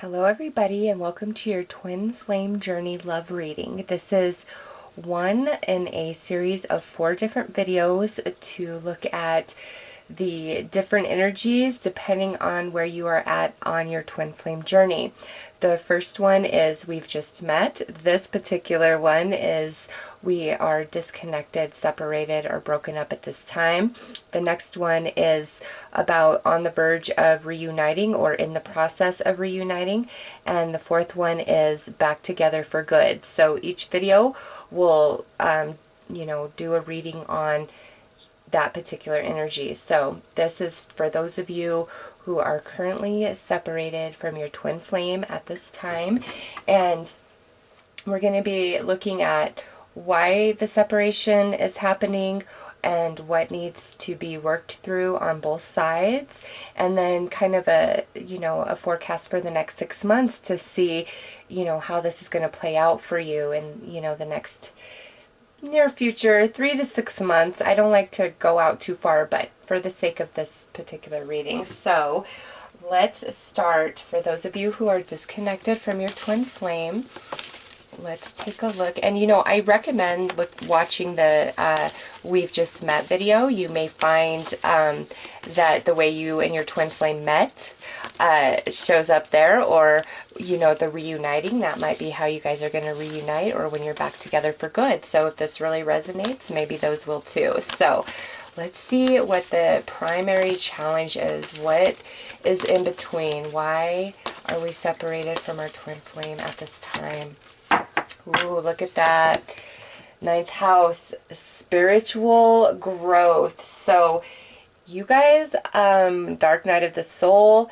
Hello everybody and welcome to your Twin Flame Journey love reading. This is one in a series of 4 different videos to look at the different energies depending on where you are at on your twin flame journey. The first one is we've just met. This particular one is we are disconnected, separated, or broken up at this time. The next one is about on the verge of reuniting or in the process of reuniting. And the fourth one is back together for good. So each video will, do a reading on that particular energy. So this is for those of you who are currently separated from your twin flame at this time, and we're going to be looking at why the separation is happening and what needs to be worked through on both sides, and then kind of a forecast for the next 6 months to see how this is going to play out for you in the next near future, 3 to 6 months. I don't like to go out too far, but for the sake of this particular reading. So let's start. For those of you who are disconnected from your twin flame, let's take a look. And I recommend watching the We've Just Met video. You may find that the way you and your twin flame met shows up there, or the reuniting. That might be how you guys are going to reunite, or when you're back together for good. So if this really resonates, maybe those will too. So let's see what the primary challenge is. What is in between? Why are we separated from our twin flame at this time? Ooh, look at that. 9th house, spiritual growth. So you guys, dark night of the soul,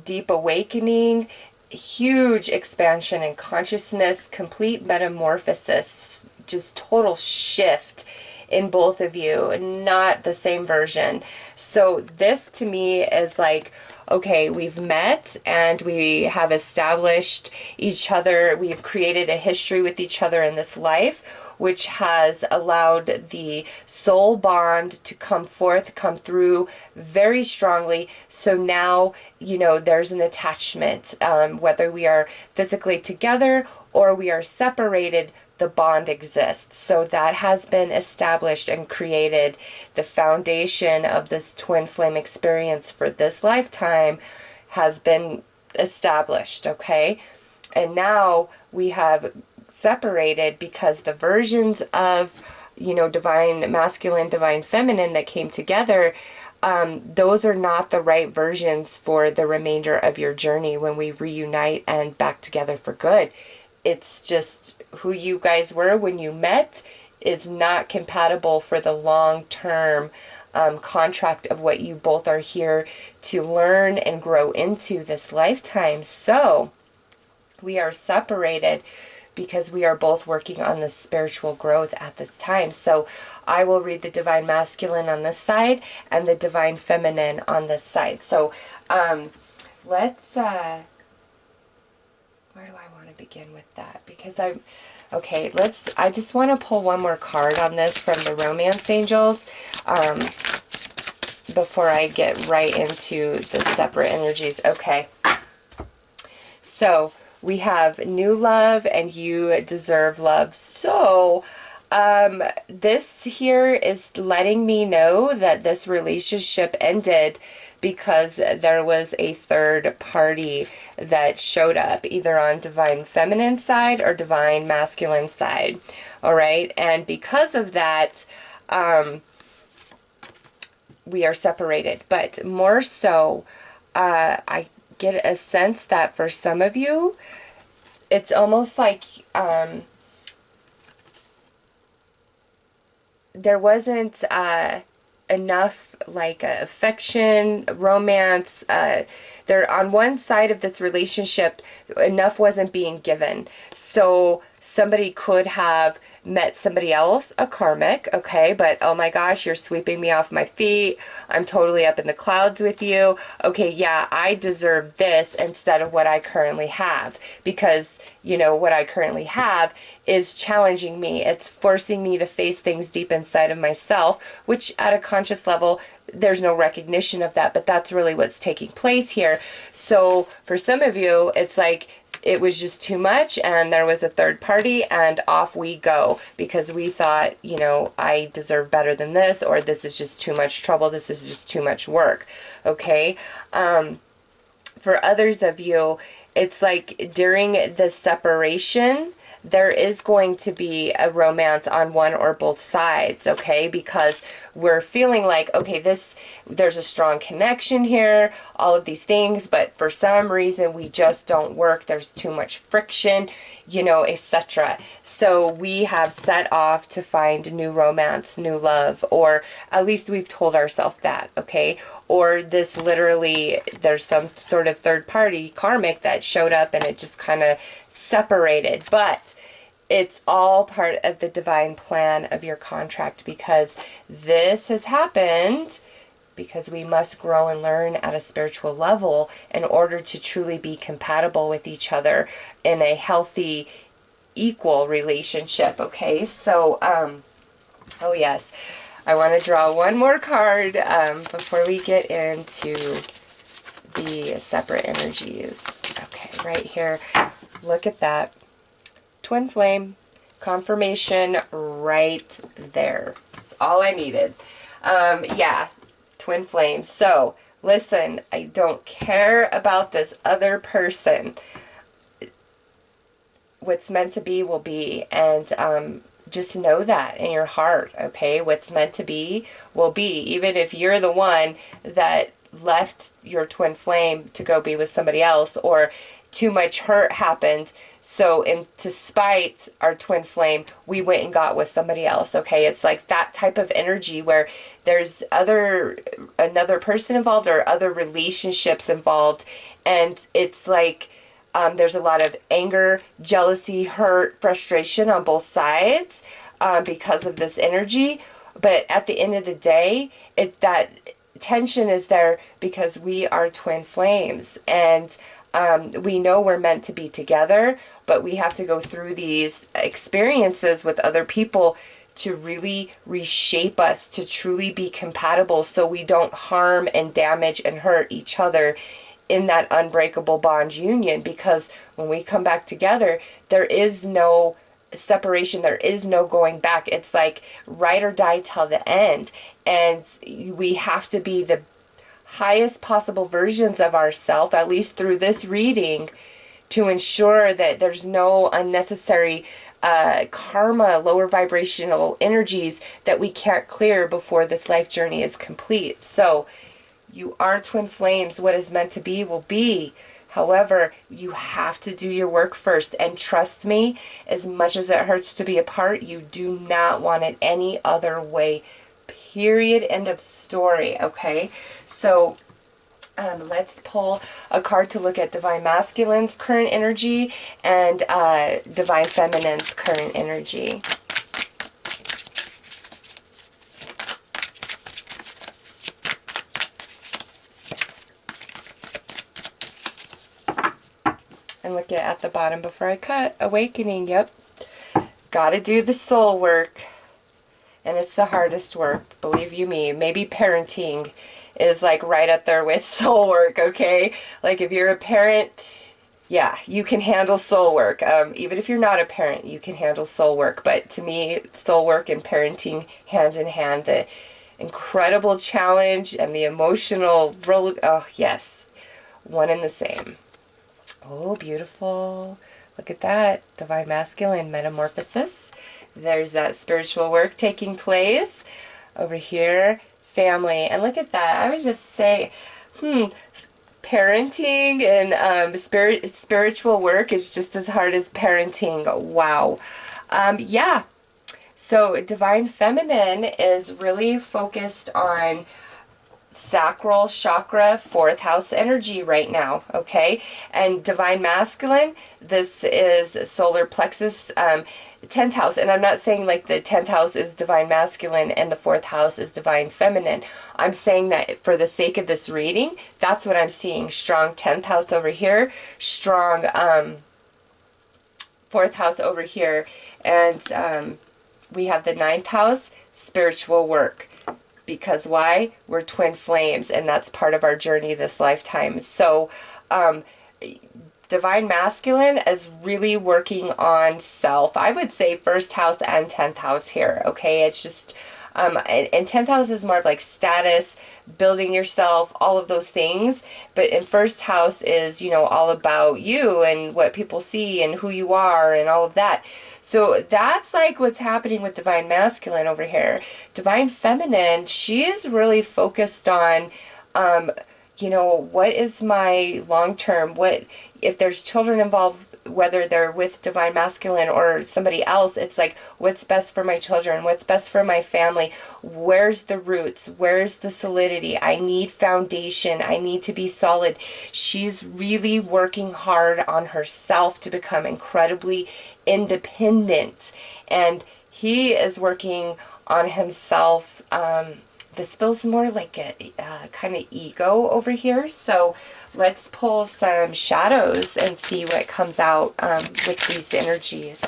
deep awakening, huge expansion in consciousness, complete metamorphosis, just total shift in both of you, not the same version. So this to me is like, okay, we've met and we have established each other. We've created a history with each other in this life, which has allowed the soul bond to come forth, come through very strongly. So now, there's an attachment, whether we are physically together or we are separated, the bond exists. So that has been established and created. The foundation of this twin flame experience for this lifetime has been established, okay? And now we have separated because the versions of, divine masculine, divine feminine that came together, those are not the right versions for the remainder of your journey when we reunite and back together for good. It's just who you guys were when you met is not compatible for the long-term contract of what you both are here to learn and grow into this lifetime. So we are separated because we are both working on the spiritual growth at this time. So I will read the divine masculine on this side and the divine feminine on this side. So let's where do I want to begin with that? Because I just want to pull one more card on this from the romance angels before I get right into the separate energies. Okay. So we have new love and you deserve love. So this here is letting me know that this relationship ended because there was a third party that showed up, either on divine feminine side or divine masculine side. All right. And because of that, we are separated. But more so, I get a sense that for some of you, it's almost like there wasn't enough affection, romance. There on one side of this relationship, enough wasn't being given. So somebody could have met somebody else, a karmic, okay, but oh my gosh, you're sweeping me off my feet. I'm totally up in the clouds with you. Okay, yeah, I deserve this instead of what I currently have, because what I currently have is challenging me. It's forcing me to face things deep inside of myself, which at a conscious level there's no recognition of that, but that's really what's taking place here. So for some of you, it's like it was just too much and there was a third party and off we go because we thought, you know, I deserve better than this, or this is just too much trouble, this is just too much work. Okay. For others of you, it's like during the separation, there is going to be a romance on one or both sides, okay? Because we're feeling like, okay, there's a strong connection here, all of these things, but for some reason we just don't work. There's too much friction, you know, etc. So we have set off to find new romance, new love, or at least we've told ourselves that, okay? Or this literally, there's some sort of third party karmic that showed up and it just kind of separated. But it's all part of the divine plan of your contract, because this has happened because we must grow and learn at a spiritual level in order to truly be compatible with each other in a healthy, equal relationship. Okay, so oh yes, I want to draw one more card before we get into the separate energies. Okay, right here, look at that. Twin flame, confirmation right there. That's all I needed. Yeah, twin flame. So, listen, I don't care about this other person. What's meant to be will be, and just know that in your heart, okay? What's meant to be will be, even if you're the one that left your twin flame to go be with somebody else, or too much hurt happened. So to spite our twin flame, we went and got with somebody else, okay? It's like that type of energy where there's another person involved or other relationships involved. And it's like there's a lot of anger, jealousy, hurt, frustration on both sides because of this energy. But at the end of the day, that tension is there because we are twin flames. And we know we're meant to be together, but we have to go through these experiences with other people to really reshape us to truly be compatible, so we don't harm and damage and hurt each other in that unbreakable bond union. Because when we come back together, there is no separation, there is no going back. It's like ride or die till the end, and we have to be the highest possible versions of ourselves, at least through this reading, to ensure that there's no unnecessary karma, lower vibrational energies that we can't clear before this life journey is complete. So you are twin flames. What is meant to be will be. However, you have to do your work first. And trust me, as much as it hurts to be apart, you do not want it any other way. Period. End of story. Okay, so let's pull a card to look at Divine Masculine's current energy and Divine Feminine's current energy. And look at the bottom before I cut. Awakening. Yep. Gotta do the soul work. And it's the hardest work, believe you me. Maybe parenting is like right up there with soul work, okay? Like if you're a parent, yeah, you can handle soul work. Even if you're not a parent, you can handle soul work. But to me, soul work and parenting hand in hand, the incredible challenge and the emotional roller, oh yes, one and the same. Oh, beautiful. Look at that. Divine Masculine Metamorphosis. There's that spiritual work taking place. Over here, family. And look at that. I would just say, parenting and spiritual work is just as hard as parenting. Wow. Yeah. So Divine Feminine is really focused on sacral chakra, 4th house energy right now, okay? And Divine Masculine, this is solar plexus, 10th house. And I'm not saying like the 10th house is Divine Masculine and the 4th house is Divine Feminine. I'm saying that for the sake of this reading, that's what I'm seeing. Strong 10th house over here, strong 4th house over here, and we have the 9th house, spiritual work. because why? We're twin flames, and that's part of our journey this lifetime. So Divine Masculine is really working on self. I would say first house and 10th house here, okay? It's just, and 10th house is more of like status, building yourself, all of those things. But in first house is, you know, all about you and what people see and who you are and all of that. So that's like what's happening with Divine Masculine over here. Divine Feminine, she is really focused on, you know, what is my long-term, what, if there's children involved, whether they're with Divine Masculine or somebody else, it's like, what's best for my children? What's best for my family? Where's the roots? Where's the solidity? I need foundation. I need to be solid. She's really working hard on herself to become incredibly independent. And he is working on himself. This feels more like a kind of ego over here. So let's pull some shadows and see what comes out with these energies.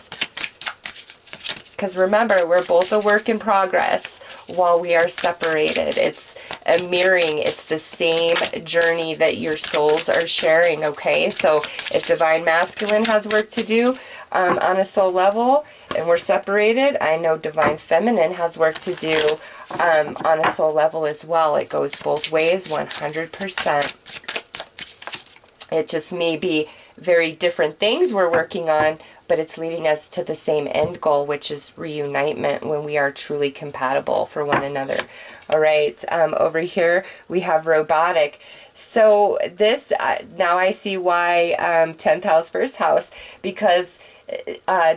Because remember, we're both a work in progress while we are separated. It's a mirroring. It's the same journey that your souls are sharing, okay? So if Divine Masculine has work to do on a soul level and we're separated, I know Divine Feminine has work to do on a soul level as well. It goes both ways, 100%. It just may be very different things we're working on, but it's leading us to the same end goal, which is reunitement when we are truly compatible for one another. All right, over here we have robotic. So this, now I see why 10th house, first house, because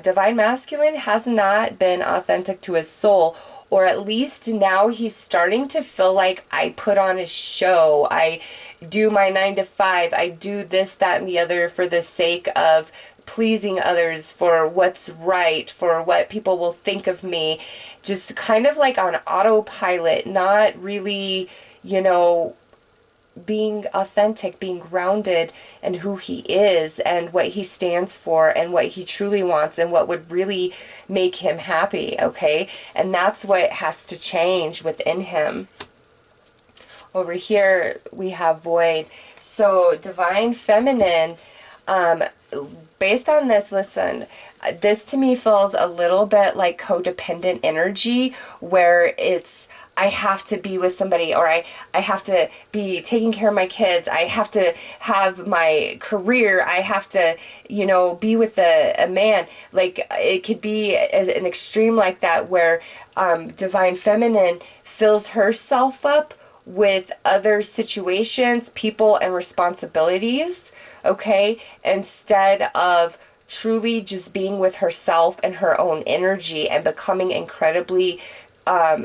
Divine Masculine has not been authentic to his soul, or at least now he's starting to feel like I put on a show. I do my 9 to 5. I do this, that, and the other for the sake of pleasing others, for what's right, for what people will think of me. Just kind of like on autopilot, not really, you know, being authentic, being grounded in who he is and what he stands for and what he truly wants and what would really make him happy, okay? And that's what has to change within him. Over here we have void. So Divine Feminine, based on this, listen, this to me feels a little bit like codependent energy, where it's, I have to be with somebody, or I have to be taking care of my kids. I have to have my career. I have to, you know, be with a man. Like, it could be as an extreme like that, where Divine Feminine fills herself up with other situations, people, and responsibilities, okay, instead of truly just being with herself and her own energy and becoming incredibly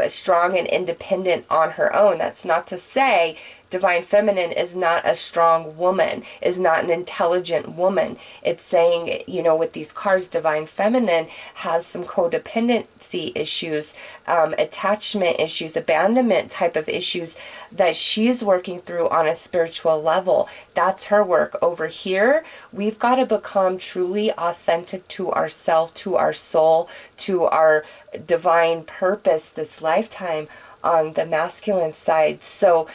strong and independent on her own. That's not to say Divine Feminine is not a strong woman, is not an intelligent woman. It's saying, you know, with these cards, Divine Feminine has some codependency issues, attachment issues, abandonment type of issues that she's working through on a spiritual level. That's her work. Over here, we've got to become truly authentic to ourselves, to our soul, to our divine purpose this lifetime on the masculine side. So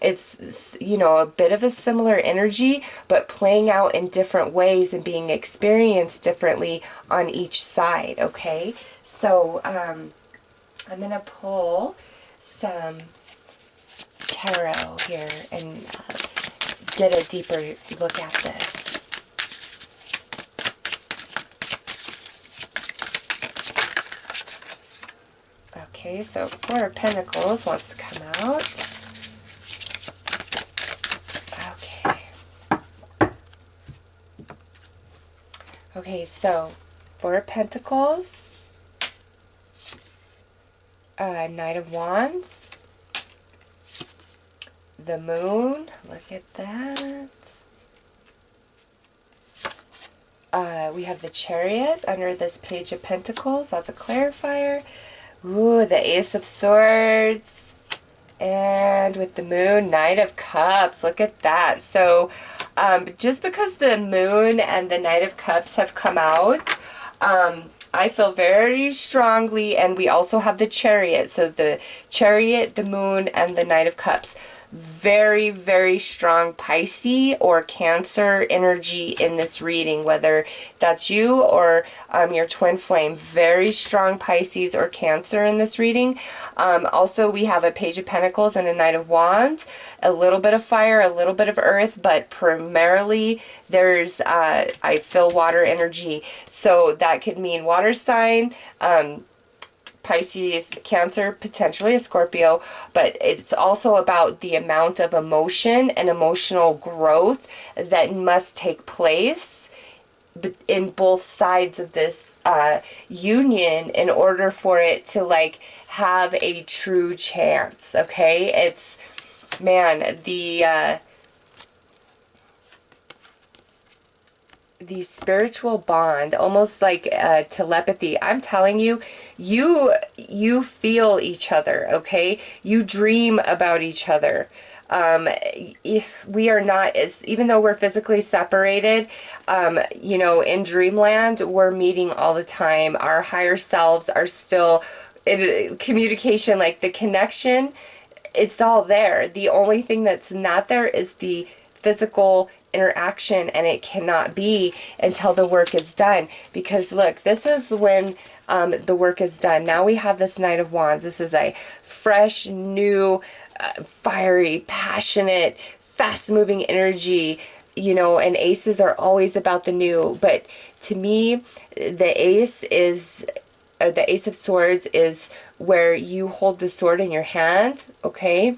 it's, you know, a bit of a similar energy, but playing out in different ways and being experienced differently on each side, okay? So I'm going to pull some tarot here and get a deeper look at this. Okay, so Four of Pentacles wants to come out. Okay, so Four of Pentacles, Knight of Wands, the Moon, look at that. We have the Chariot under this Page of Pentacles, that's a clarifier. Ooh, the Ace of Swords, and with the Moon, Knight of Cups, look at that. So just because the Moon and the Knight of Cups have come out, I feel very strongly, and we also have the Chariot. So the Chariot, the Moon, and the Knight of Cups. Very, very strong Pisces or Cancer energy in this reading, whether that's you or your twin flame. Very strong Pisces or Cancer in this reading. Also, we have a Page of Pentacles and a Knight of Wands. A little bit of fire, a little bit of earth, but primarily there's, I feel water energy. So that could mean water sign, Pisces, Cancer, potentially a Scorpio, but it's also about the amount of emotion and emotional growth that must take place in both sides of this union in order for it to like have a true chance. Okay, it's, man, the spiritual bond, almost like telepathy. I'm telling you, you feel each other, okay? You dream about each other. If we are not, even though we're physically separated, you know, in dreamland, we're meeting all the time. Our higher selves are still in communication, like the connection, it's all there. The only thing that's not there is the physical interaction, and it cannot be until the work is done. Because look, this is when the work is done. Now we have this Knight of Wands. This is a fresh, new, fiery, passionate, fast-moving energy. You know, and aces are always about the new. But to me, the ace is, or the Ace of Swords is where you hold the sword in your hand, okay?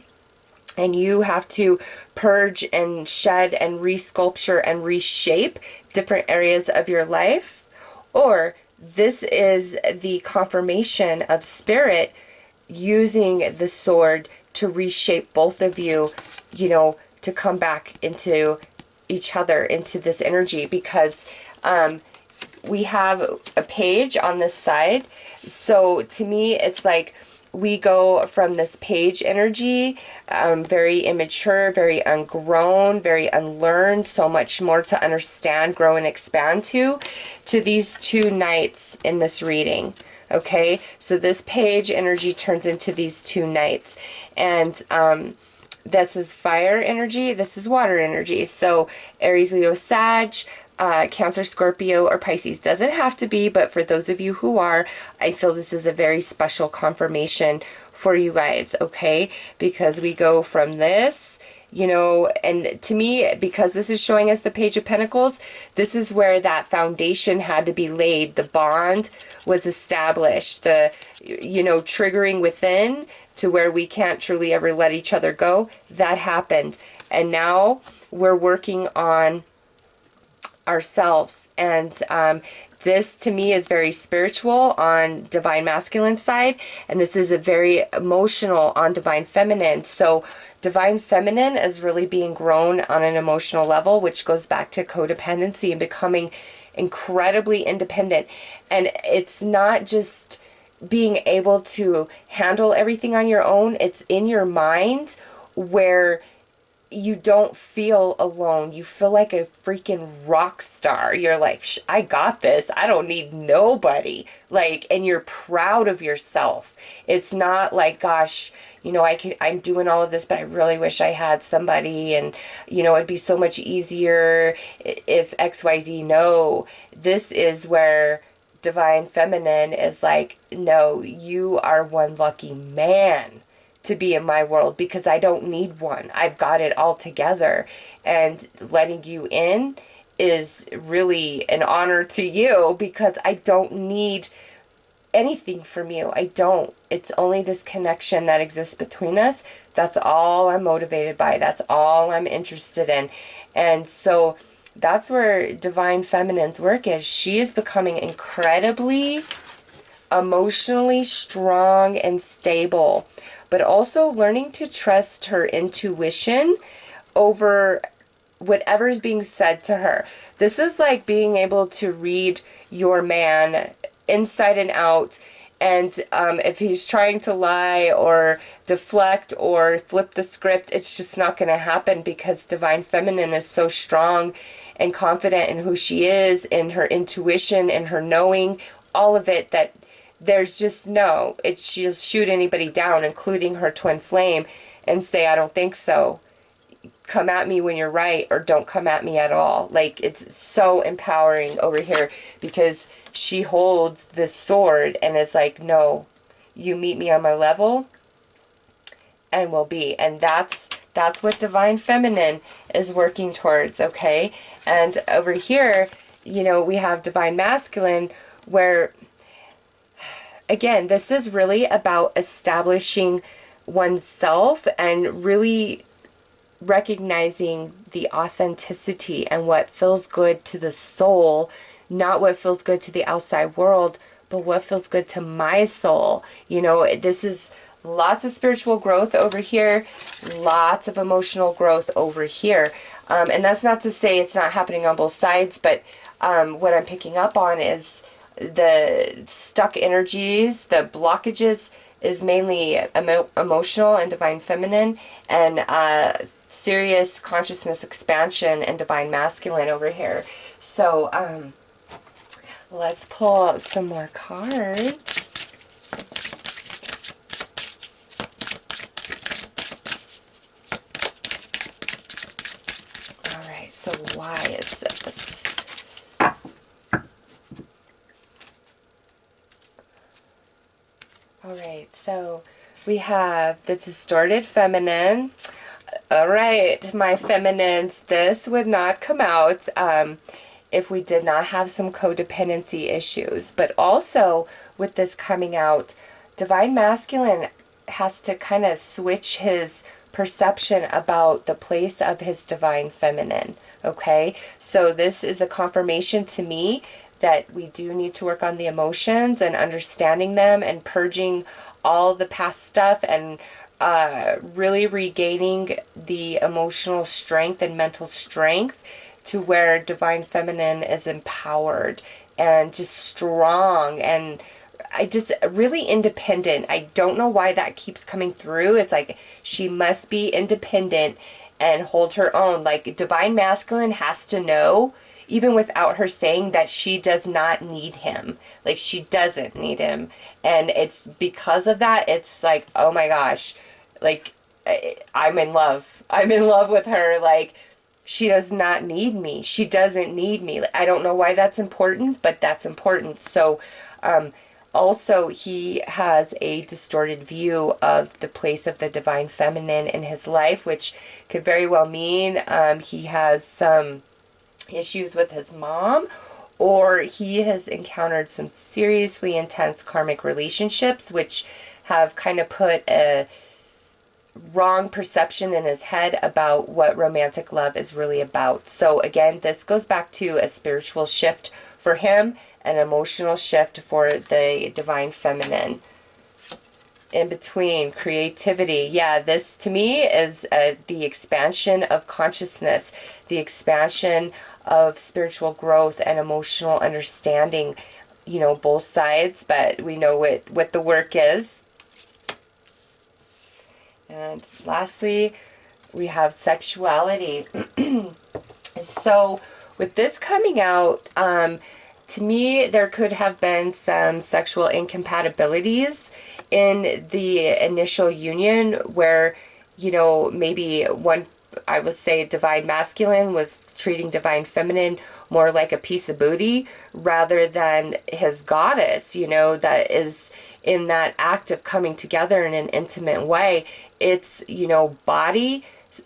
And you have to purge and shed and resculpture and reshape different areas of your life. Or this is the confirmation of spirit using the sword to reshape both of you, you know, to come back into each other, into this energy. Because we have a page on this side. So to me, it's like, we go from this page energy, very immature, very ungrown, very unlearned, so much more to understand, grow, and expand to these two knights in this reading. Okay, so this page energy turns into these two knights. And this is fire energy, this is water energy. So Aries, Leo, Sag, Cancer, Scorpio, or Pisces. Doesn't have to be, but for those of you who are, I feel this is a very special confirmation for you guys, okay? Because we go from this, you know, and to me, because this is showing us the Page of Pentacles, this is where that foundation had to be laid. The bond was established, the, you know, triggering within to where we can't truly ever let each other go. That happened. And now we're working on ourselves. And this to me is very spiritual on divine masculine side, and this is a very emotional on divine feminine. So divine feminine is really being grown on an emotional level, which goes back to codependency and becoming incredibly independent. And it's not just being able to handle everything on your own, it's in your mind where you don't feel alone. You feel like a freaking rock star. You're like, I got this. I don't need nobody. Like, and you're proud of yourself. It's not like, gosh, you know, I'm doing all of this, but I really wish I had somebody, and, you know, it'd be so much easier if XYZ. No, this is where divine feminine is like, no, you are one lucky man to be in my world, because I don't need one. I've got it all together. And letting you in is really an honor to you, because I don't need anything from you. I don't. It's only this connection that exists between us. That's all I'm motivated by. That's all I'm interested in. And so that's where divine feminine's work is. She is becoming incredibly emotionally strong and stable, but also learning to trust her intuition over whatever is being said to her. This is like being able to read your man inside and out, and if he's trying to lie or deflect or flip the script, it's just not going to happen, because divine feminine is so strong and confident in who she is, in her intuition, in her knowing, all of it, that there's just no, she'll shoot anybody down, including her twin flame, and say, I don't think so. Come at me when you're right, or don't come at me at all. Like, it's so empowering over here, because she holds this sword and is like, no, you meet me on my level and we'll be. And that's what Divine Feminine is working towards, okay? And over here, you know, we have Divine Masculine, where, again, this is really about establishing oneself and really recognizing the authenticity and what feels good to the soul, not what feels good to the outside world, but what feels good to my soul. You know, this is lots of spiritual growth over here, lots of emotional growth over here. And that's not to say it's not happening on both sides, but what I'm picking up on is the stuck energies, the blockages, is mainly emotional and Divine Feminine, and serious consciousness expansion and Divine Masculine over here. So let's pull some more cards. All right, so why is this? All right, so we have the distorted feminine. All right, my feminines, this would not come out if we did not have some codependency issues. But also, with this coming out, Divine Masculine has to kind of switch his perception about the place of his Divine Feminine, okay? So this is a confirmation to me that we do need to work on the emotions and understanding them and purging all the past stuff, and really regaining the emotional strength and mental strength to where Divine Feminine is empowered and just strong and I just really independent. I don't know why that keeps coming through. It's like she must be independent and hold her own. Like, Divine Masculine has to know, even without her saying, that she does not need him. Like, she doesn't need him. And it's because of that, it's like, oh my gosh, like, I'm in love. I'm in love with her. Like, she does not need me. She doesn't need me. I don't know why that's important, but that's important. So, also, he has a distorted view of the place of the Divine Feminine in his life, which could very well mean he has some issues with his mom, or he has encountered some seriously intense karmic relationships which have kind of put a wrong perception in his head about what romantic love is really about. So again, this goes back to a spiritual shift for him, an emotional shift for the Divine Feminine. In between, creativity. Yeah, this to me is the expansion of consciousness, the expansion of spiritual growth and emotional understanding, you know, both sides, but we know what the work is. And lastly, we have sexuality. So with this coming out, to me, there could have been some sexual incompatibilities in the initial union where, you know, maybe one, I would say Divine Masculine was treating Divine Feminine more like a piece of booty rather than his goddess, you know, that is in that act of coming together in an intimate way. It's, you know, body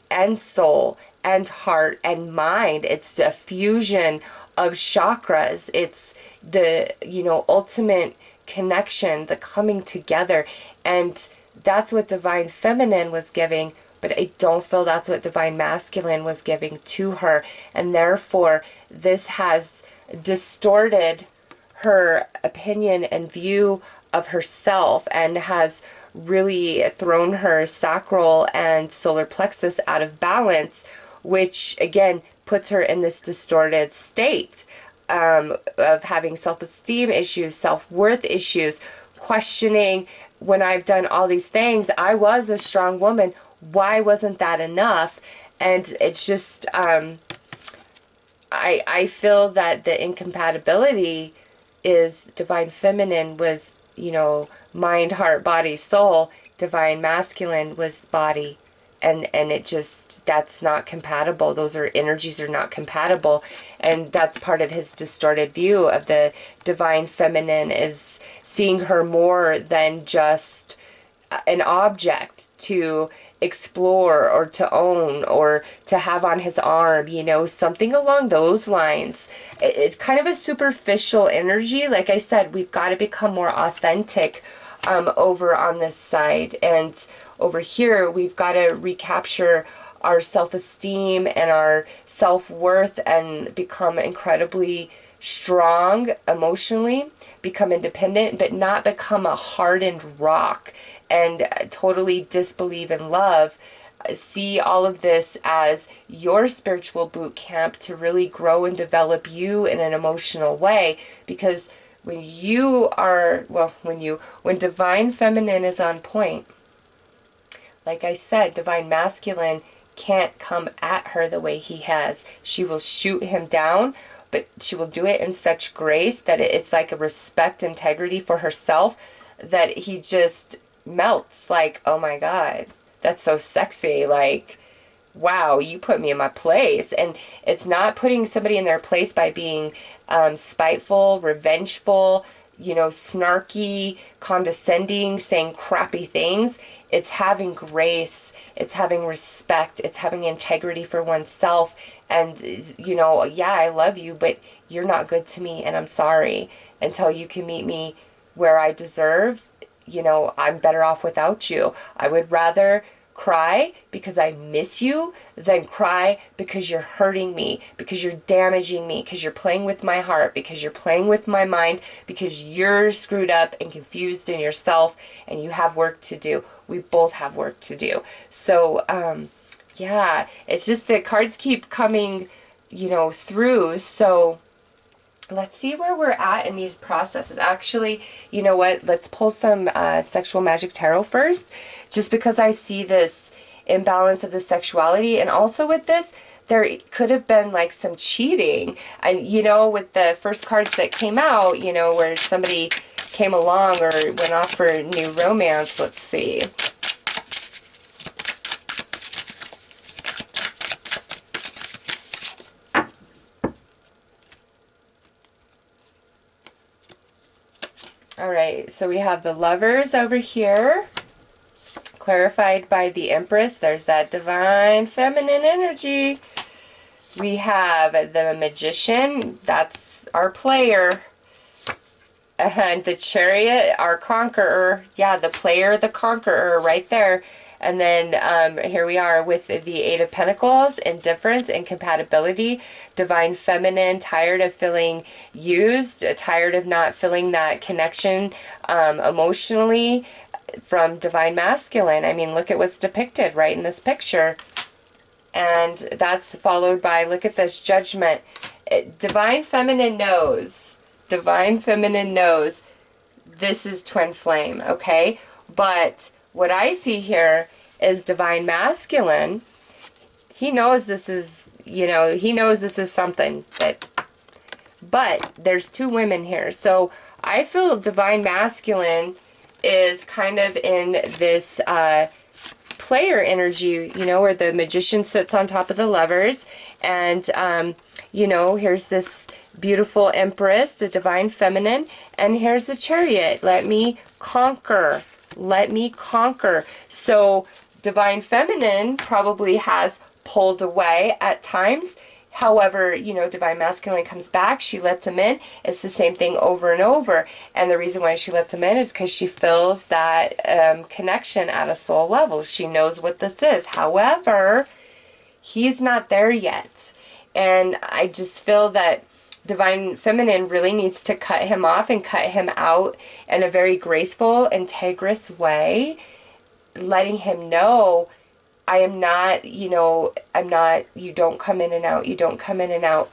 and soul and heart and mind. It's a fusion of chakras. It's the, you know, ultimate connection, the coming together. And that's what Divine Feminine was giving, but I don't feel that's what Divine Masculine was giving to her. And therefore, this has distorted her opinion and view of herself and has really thrown her sacral and solar plexus out of balance, which again puts her in this distorted state of having self-esteem issues, self-worth issues, questioning, when I've done all these things, I was a strong woman, why wasn't that enough? And it's just, I feel that the incompatibility is divine feminine was, you know, mind, heart, body, soul. Divine masculine was body. And it just, that's not compatible. Those are energies are not compatible. And that's part of his distorted view of the divine feminine, is seeing her more than just an object to explore or to own or to have on his arm, you know, something along those lines. It's kind of a superficial energy. Like I said, we've got to become more authentic over on this side. And over here, we've got to recapture our self-esteem and our self-worth and become incredibly strong emotionally, become independent, but not become a hardened rock and totally disbelieve in love. See all of this as your spiritual boot camp to really grow and develop you in an emotional way. Because when you are, well, when divine feminine is on point, like I said, divine masculine can't come at her the way he has. She will shoot him down, but she will do it in such grace that it's like a respect, integrity for herself, that he just melts. Like, oh my God, that's so sexy. Like, wow, you put me in my place. And it's not putting somebody in their place by being spiteful, revengeful, you know, snarky, condescending, saying crappy things. It's having grace, it's having respect, it's having integrity for oneself. And, you know, yeah, I love you, but you're not good to me, and I'm sorry. Until you can meet me where I deserve, you know, I'm better off without you. I would rather cry because I miss you than cry because you're hurting me, because you're damaging me, because you're playing with my heart, because you're playing with my mind, because you're screwed up and confused in yourself and you have work to do. We both have work to do. So, yeah, it's just that cards keep coming, you know, through. So let's see where we're at in these processes. Actually, you know what? Let's pull some Sexual Magic Tarot first, just because I see this imbalance of the sexuality. And also with this, there could have been like some cheating. And, you know, with the first cards that came out, you know, where somebody came along or went off for new romance. Let's see. All right, so we have the Lovers over here, clarified by the Empress. There's that divine feminine energy. We have the Magician. That's our player. And the Chariot, our conqueror. Yeah, the player, the conqueror, right there. And then here we are with the Eight of Pentacles, indifference, incompatibility, divine feminine, tired of feeling used, tired of not feeling that connection emotionally, from divine masculine. I mean, look at what's depicted right in this picture. And that's followed by, look at this, Judgment. Divine feminine knows. Divine feminine knows this is twin flame, okay? But what I see here is divine masculine. He knows this is, you know, he knows this is something that, but there's two women here. So I feel divine masculine is kind of in this player energy, you know, where the Magician sits on top of the Lovers. And, you know, here's this beautiful Empress, the divine feminine. And here's the Chariot. Let me conquer. Let me conquer. So divine feminine probably has pulled away at times. However, you know, divine masculine comes back. She lets him in. It's the same thing over and over. And the reason why she lets him in is because she feels that connection at a soul level. She knows what this is. However, he's not there yet. And I just feel that divine feminine really needs to cut him off and cut him out in a very graceful, integrous way, letting him know, I am not, you know, I'm not, you don't come in and out, you don't come in and out.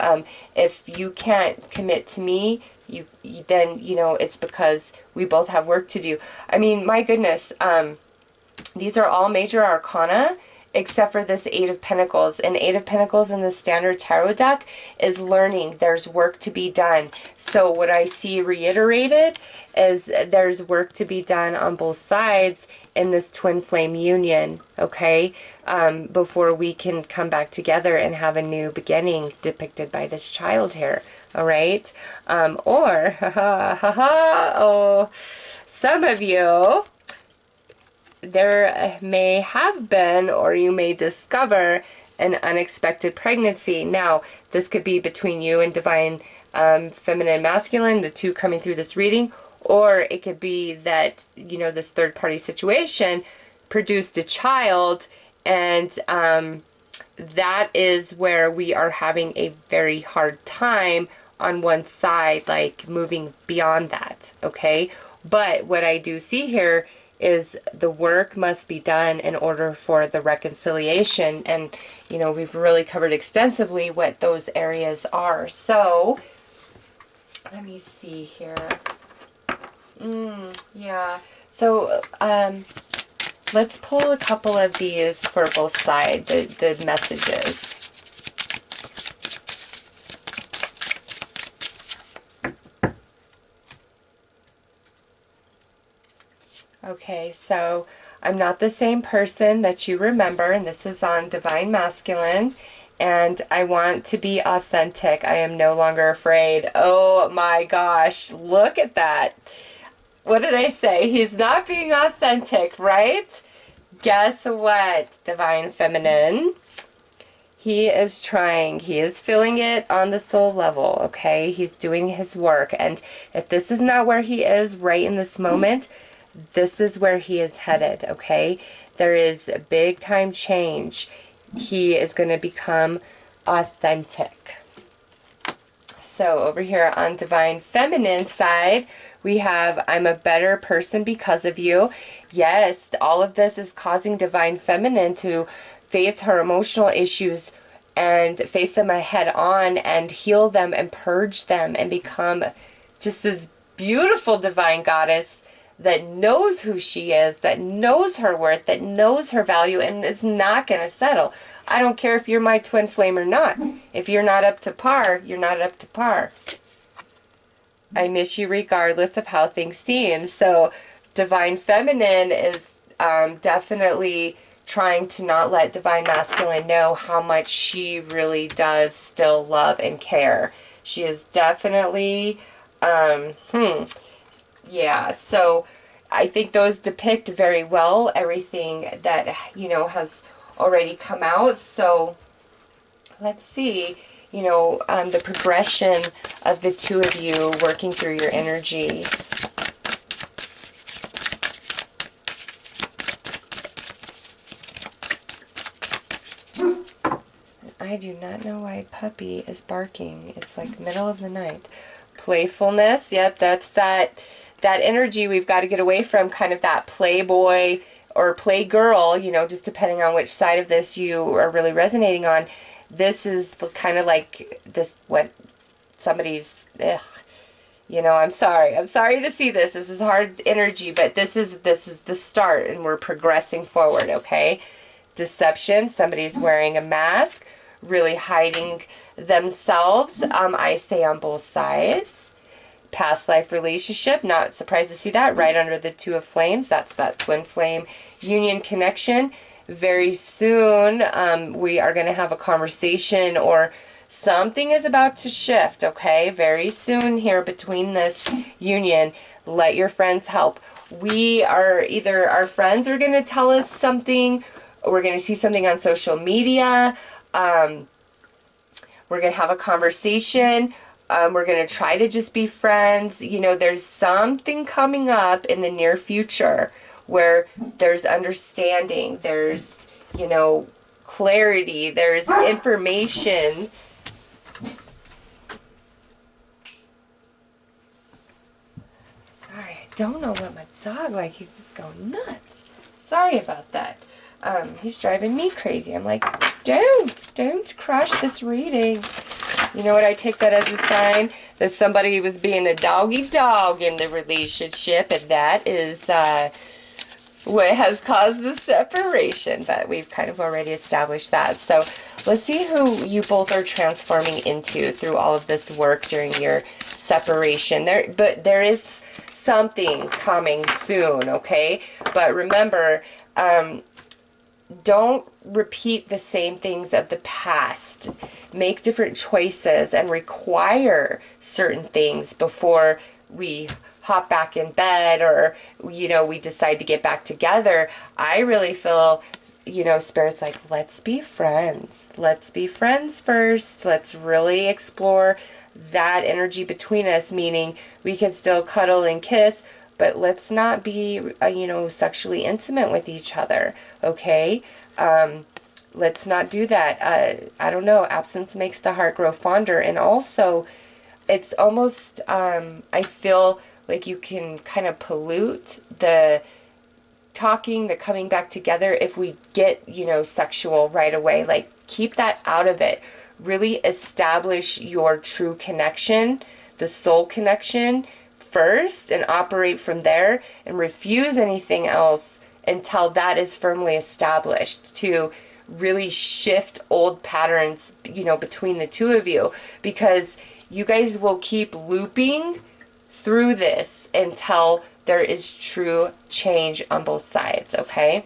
If you can't commit to me, you then, you know, it's because we both have work to do. I mean, my goodness, these are all major arcana except for this Eight of Pentacles. And Eight of Pentacles in the standard tarot deck is learning. There's work to be done. So what I see reiterated is there's work to be done on both sides in this twin flame union, okay? Before we can come back together and have a new beginning depicted by this child here, all right? Oh, some of you, there may have been, or you may discover, an unexpected pregnancy. Now, this could be between you and divine feminine and masculine, the two coming through this reading, or it could be that, you know, this third party situation produced a child, and that is where we are having a very hard time on one side, like moving beyond that, okay? But what I do see here is the work must be done in order for the reconciliation. And, you know, we've really covered extensively what those areas are. So, let me see here. Yeah. So, let's pull a couple of these for both sides, the messages. Okay, so I'm not the same person that you remember, and this is on Divine Masculine, and I want to be authentic. I am no longer afraid. Oh my gosh, look at that. What did I say? He's not being authentic, right? Guess what, Divine Feminine? He is trying. He is feeling it on the soul level, okay? He's doing his work, and if this is not where he is right in this moment, this is where he is headed, okay? There is a big time change. He is going to become authentic. So over here on Divine Feminine side, we have, I'm a better person because of you. Yes, all of this is causing Divine Feminine to face her emotional issues and face them head on and heal them and purge them and become just this beautiful divine goddess that knows who she is, that knows her worth, that knows her value, and is not going to settle. I don't care if you're my twin flame or not. If you're not up to par, you're not up to par. I miss you regardless of how things seem. So Divine Feminine is definitely trying to not let Divine Masculine know how much she really does still love and care. She is definitely... yeah, so I think those depict very well everything that, you know, has already come out. So let's see, you know, the progression of the two of you working through your energies. I do not know why puppy is barking. It's like middle of the night. Playfulness, yep, that's that energy we've got to get away from, kind of that playboy or playgirl, you know, just depending on which side of this you are really resonating on. This is kind of like this, what somebody's, you know, I'm sorry to see this. This is hard energy, but this is the start, and we're progressing forward, okay? Deception, somebody's wearing a mask, really hiding themselves, I say on both sides. Past life relationship, not surprised to see that right under the Two of Flames. That's that twin flame union connection. Very soon we are going to have a conversation, or something is about to shift, okay? Very soon here between this union. Let your friends help. We are either, our friends are going to tell us something, or we're going to see something on social media. We're going to have a conversation. We're going to try to just be friends. You know, there's something coming up in the near future where there's understanding, there's, you know, clarity, there's information. Sorry, I don't know what my dog, like, he's just going nuts. Sorry about that. He's driving me crazy. I'm like, don't crush this reading. You know what? I take that as a sign that somebody was being a doggy dog in the relationship, and that is what has caused the separation, but we've kind of already established that. So let's see who you both are transforming into through all of this work during your separation. But there is something coming soon, okay? But remember, don't repeat the same things of the past. Make different choices and require certain things before we hop back in bed, or, you know, we decide to get back together. I really feel, you know, Spirit's like, let's be friends. Let's be friends first. Let's really explore that energy between us, meaning we can still cuddle and kiss, but let's not be, you know, sexually intimate with each other, okay? Let's not do that. I don't know, absence makes the heart grow fonder. And also, it's almost, I feel like you can kind of pollute the talking, the coming back together if we get, you know, sexual right away. Like, keep that out of it. Really establish your true connection, the soul connection first, and operate from there, and refuse anything else until that is firmly established, to really shift old patterns, you know, between the two of you, because you guys will keep looping through this until there is true change on both sides, okay?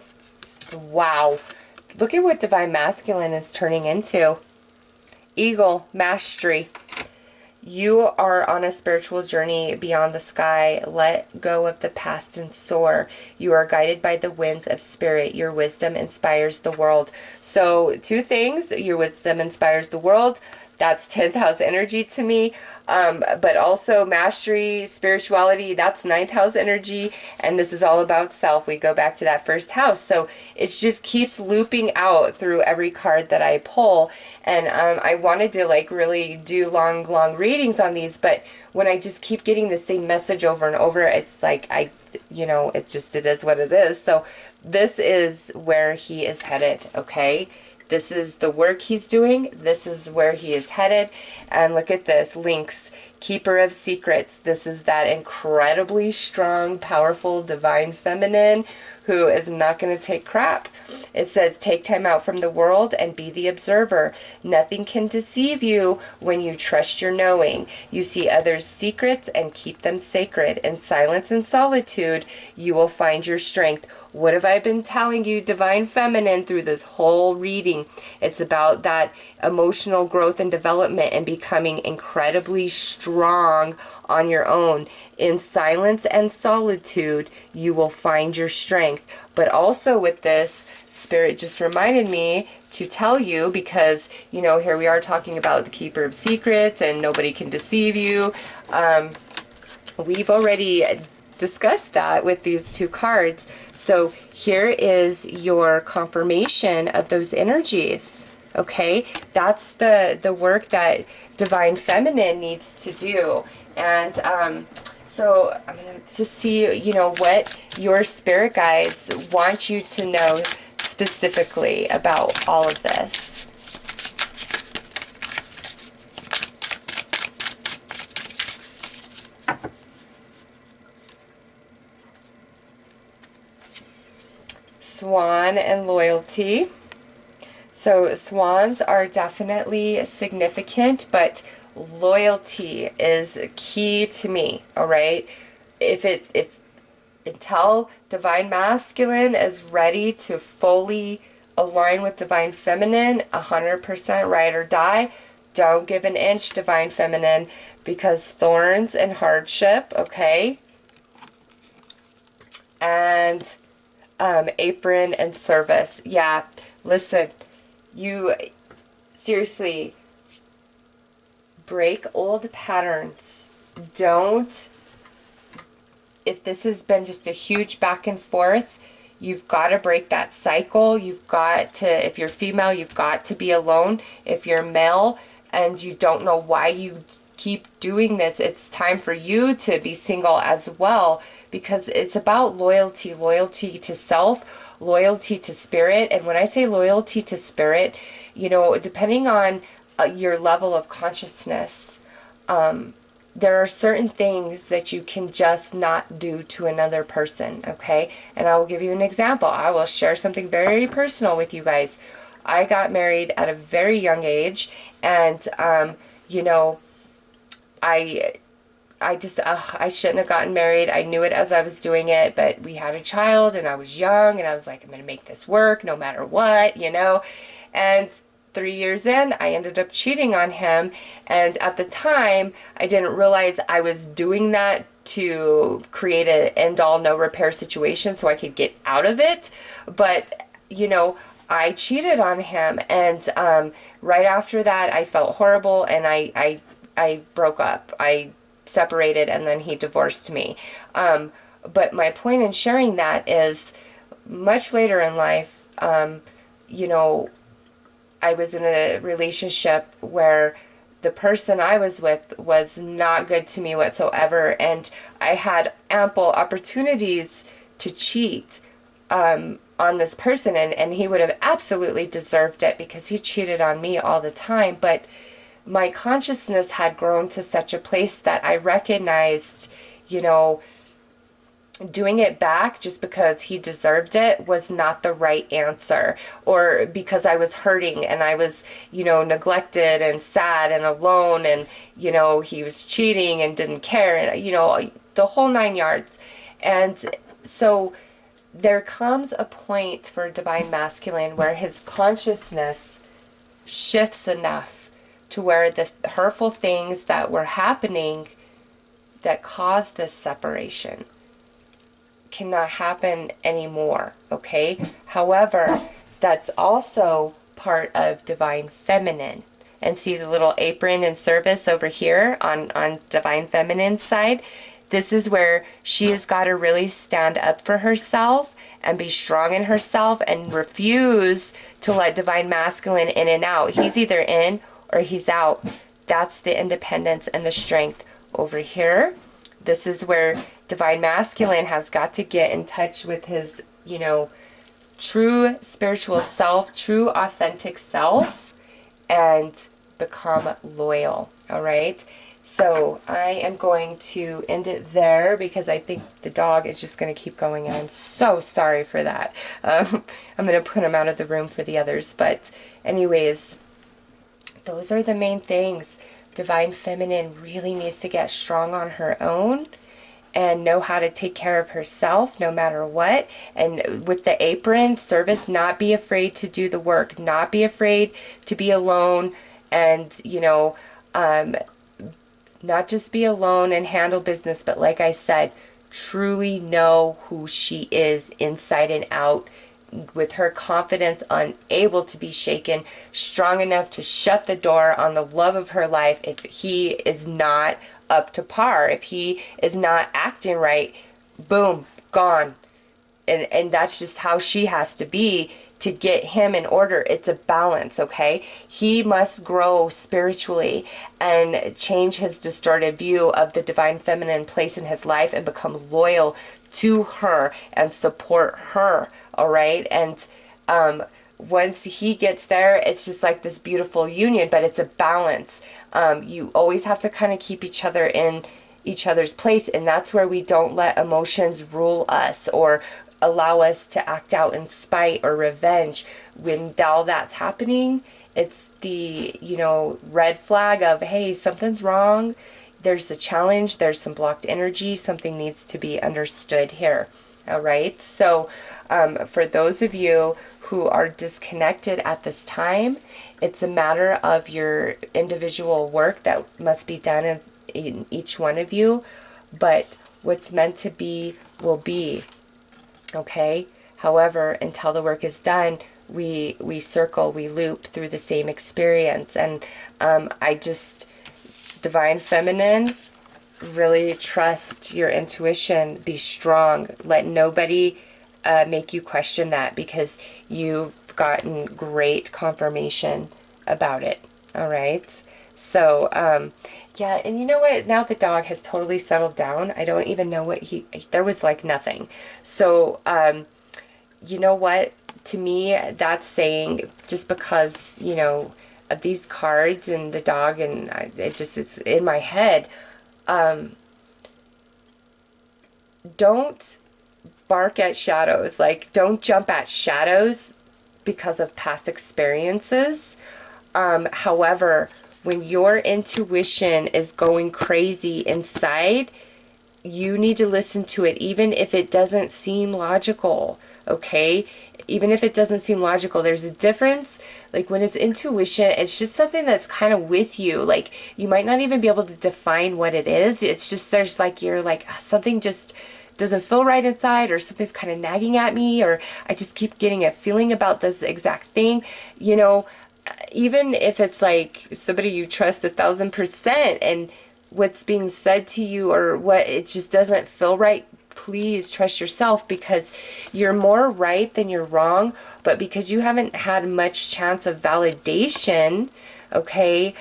Wow. Look at what Divine Masculine is turning into. Eagle, mastery. You are on a spiritual journey beyond the sky. Let go of the past and soar. You are guided by the winds of spirit. Your wisdom inspires the world. So 2 things. Your wisdom inspires the world. That's 10th house energy to me. But also mastery, spirituality, that's 9th house energy. And this is all about self. We go back to that first house. So it just keeps looping out through every card that I pull. And I wanted to like really do long readings on these. But when I just keep getting the same message over and over, it's like, you know, it's just, it is what it is. So this is where he is headed, okay? This is the work he's doing. This is where he is headed. And look at this, Lynx, Keeper of Secrets. This is that incredibly strong, powerful, divine feminine who is not going to take crap. It says, take time out from the world and be the observer. Nothing can deceive you when you trust your knowing. You see others' secrets and keep them sacred. In silence and solitude, you will find your strength. What have I been telling you, Divine Feminine, through this whole reading? It's about that emotional growth and development and becoming incredibly strong on your own. In silence and solitude, you will find your strength. But also with this, Spirit just reminded me to tell you, because, you know, here we are talking about the Keeper of Secrets and nobody can deceive you. We've already discussed that with these 2 cards. So here is your confirmation of those energies. Okay, that's the work that Divine Feminine needs to do. And so I'm going to see, you know, what your spirit guides want you to know specifically about all of this. Swan and Loyalty. So swans are definitely significant, but loyalty is key to me, all right? Until Divine Masculine is ready to fully align with Divine Feminine, 100% ride or die, don't give an inch, Divine Feminine, because thorns and hardship, okay? And apron and service. Yeah, listen, you seriously break old patterns. Don't, if this has been just a huge back and forth, you've got to break that cycle. You've got to, if you're female, you've got to be alone. If you're male and you don't know why you keep doing this, it's time for you to be single as well, because it's about loyalty, loyalty to self, loyalty to spirit. And when I say loyalty to spirit, you know, depending on your level of consciousness, there are certain things that you can just not do to another person, okay? And I will give you an example. I will share something very personal with you guys. I got married at a very young age, and, you know, I I shouldn't have gotten married. I knew it as I was doing it, but we had a child and I was young and I was like, I'm going to make this work no matter what, you know? And 3 years in, I ended up cheating on him. And at the time, I didn't realize I was doing that to create an end-all, no-repair situation so I could get out of it. But, you know, I cheated on him. And right after that, I felt horrible and I broke up. I separated, and then he divorced me. But my point in sharing that is much later in life, you know, I was in a relationship where the person I was with was not good to me whatsoever, and I had ample opportunities to cheat on this person, and he would have absolutely deserved it because he cheated on me all the time. But my consciousness had grown to such a place that I recognized, you know, doing it back just because he deserved it was not the right answer, or because I was hurting and I was, you know, neglected and sad and alone, and, you know, he was cheating and didn't care, and, you know, the whole 9 yards. And so there comes a point for Divine Masculine where his consciousness shifts enough to where the hurtful things that were happening that caused this separation cannot happen anymore, okay? However, that's also part of Divine Feminine. And see the little apron and service over here on Divine Feminine's side? This is where she has got to really stand up for herself and be strong in herself and refuse to let Divine Masculine in and out. He's either in or he's out. That's the independence and the strength over here. This is where Divine Masculine has got to get in touch with his, you know, true spiritual self, true authentic self, and become loyal. All right. So I am going to end it there because I think the dog is just going to keep going, and I'm so sorry for that. I'm going to put him out of the room for the others. But anyways, those are the main things. Divine Feminine really needs to get strong on her own and know how to take care of herself no matter what. And with the apron service, not be afraid to do the work, not be afraid to be alone, and, you know, not just be alone and handle business, but like I said, truly know who she is inside and out, with her confidence unable to be shaken, strong enough to shut the door on the love of her life if he is not up to par, if he is not acting right. Boom, gone. And that's just how she has to be to get him in order. It's a balance, okay? He must grow spiritually and change his distorted view of the Divine Feminine place in his life and become loyal to her and support her, all right? And once he gets there, it's just like this beautiful union, but it's a balance. You always have to kind of keep each other in each other's place, and that's where we don't let emotions rule us or allow us to act out in spite or revenge. When all that's happening, it's the, you know, red flag of, hey, something's wrong. There's a challenge. There's some blocked energy. Something needs to be understood here. All right. So for those of you who are disconnected at this time, it's a matter of your individual work that must be done in each one of you. But what's meant to be will be. Okay. However, until the work is done, we circle, we loop through the same experience. And I just, Divine Feminine, really trust your intuition. Be strong. Let nobody make you question that, because you've gotten great confirmation about it. All right. So, yeah, and you know what? Now the dog has totally settled down. I don't even know what there was like nothing. So, you know what? To me, that's saying, just because, you know, of these cards and the dog, and it's in my head, don't bark at shadows. Like, don't jump at shadows because of past experiences. However, when your intuition is going crazy inside, you need to listen to it, even if it doesn't seem logical, okay? Even if it doesn't seem logical, there's a difference. Like, when it's intuition, it's just something that's kind of with you. Like, you might not even be able to define what it is. It's just, there's like, you're like, something just doesn't feel right inside, or something's kind of nagging at me, or I just keep getting a feeling about this exact thing, you know. Even if it's like somebody you trust 1,000%, and what's being said to you or what, it just doesn't feel right, please trust yourself, because you're more right than you're wrong. But because you haven't had much chance of validation, okay,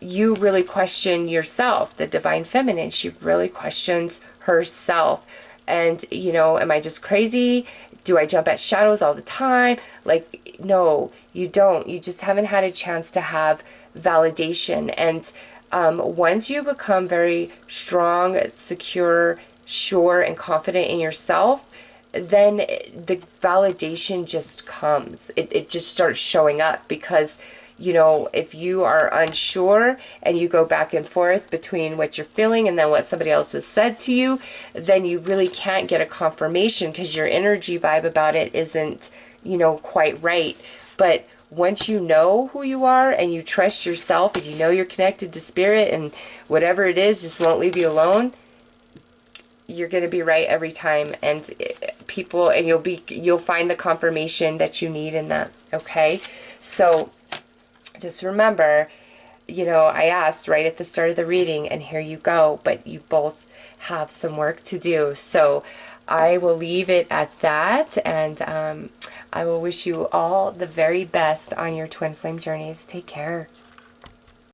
you really question yourself. The divine feminine, she really questions herself. And, you know, am I just crazy? Do I jump at shadows all the time? Like, no, you don't. You just haven't had a chance to have validation. And once you become very strong, secure, sure, and confident in yourself, then the validation just comes. It just starts showing up, because, you know, if you are unsure and you go back and forth between what you're feeling and then what somebody else has said to you, then you really can't get a confirmation, because your energy vibe about it isn't, you know, quite right. But once you know who you are and you trust yourself and you know you're connected to spirit, and whatever it is just won't leave you alone, you're going to be right every time. And people, and you'll find the confirmation that you need in that. Okay. So just remember, you know, I asked right at the start of the reading, and here you go, but you both have some work to do. So I will leave it at that, and I will wish you all the very best on your twin flame journeys. Take care.